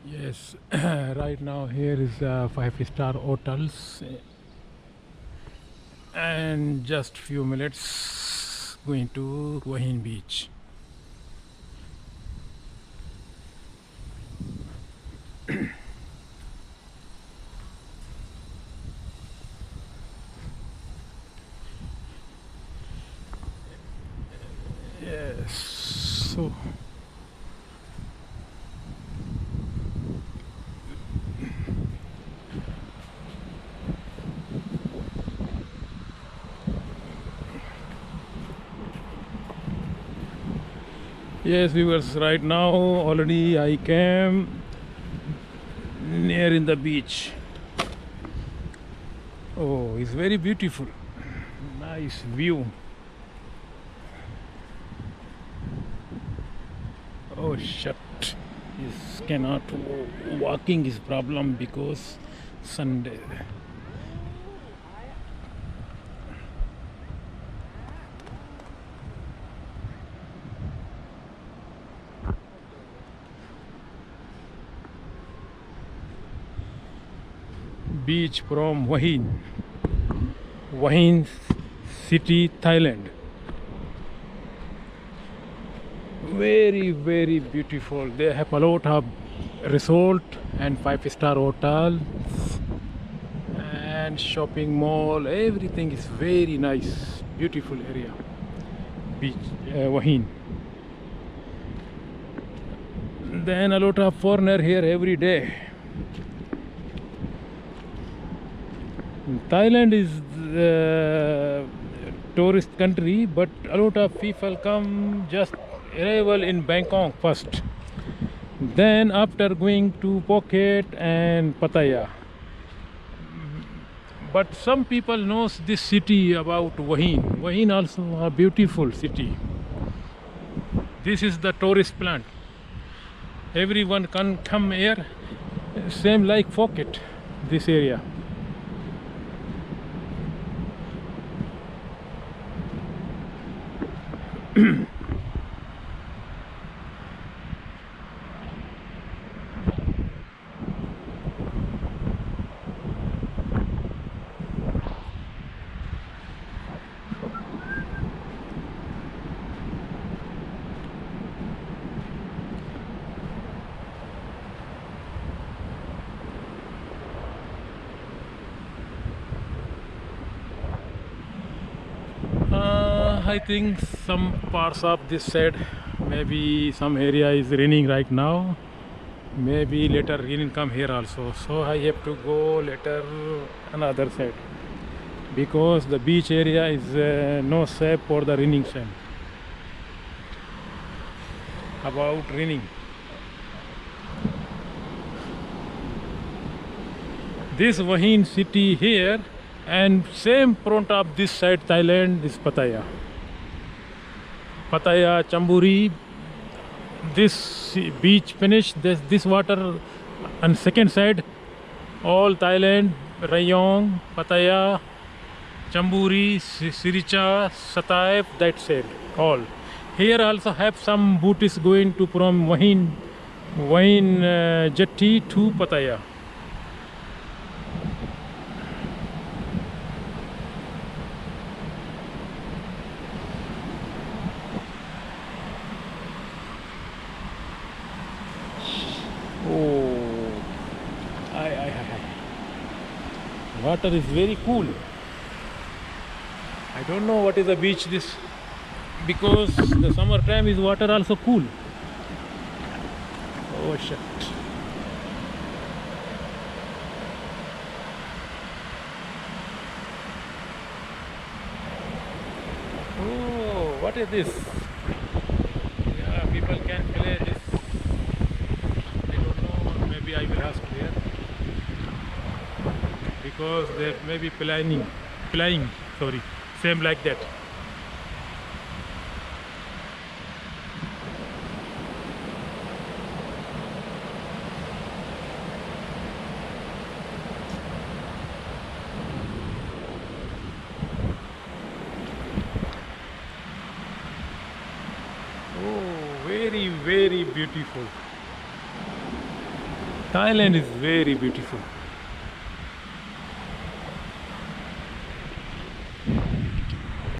Yes, right now here is five-star hotels, and just few minutes going to Wahin Beach. Yes, so yes, viewers, right now already I came near in the beach. Oh, it's very beautiful, nice view. Oh shit, is cannot walking is problem because Sunday. Beach from Wahin city, Thailand. Very beautiful. They have a lot of resort and five-star hotel and shopping mall. Everything is very nice, beautiful area. Beach, Wahin. Then a lot of foreigner here every day. Thailand is tourist country, but a lot of people come just arrival in Bangkok first. Then after going to Phuket and Pattaya. But some people knows this city about Wahin. Wahin also a beautiful city. This is the tourist plant. Everyone can come here. Same like Phuket, this area. I think some parts of this side, maybe some area is raining right now. Maybe later raining come here also. So I have to go later another side because the beach area is no safe for the raining sand. About raining. This Wahin city here and same front of this side Thailand is Pattaya. Pattaya, Chamburi, this beach finish, this water on second side, all Thailand, Rayong, Pattaya, Chamburi, Siricha, Sataip, that side, all. Here also have some boats going to from Wahin jetty to Pattaya. Oh, water is very cool. I don't know what is the beach this because the summer time is water also cool. Oh shit. Oh, what is this? Yeah, people can play this. I don't know. Maybe I will ask here because they may be flying. Sorry, same like that. Oh, very beautiful. Thailand is very beautiful.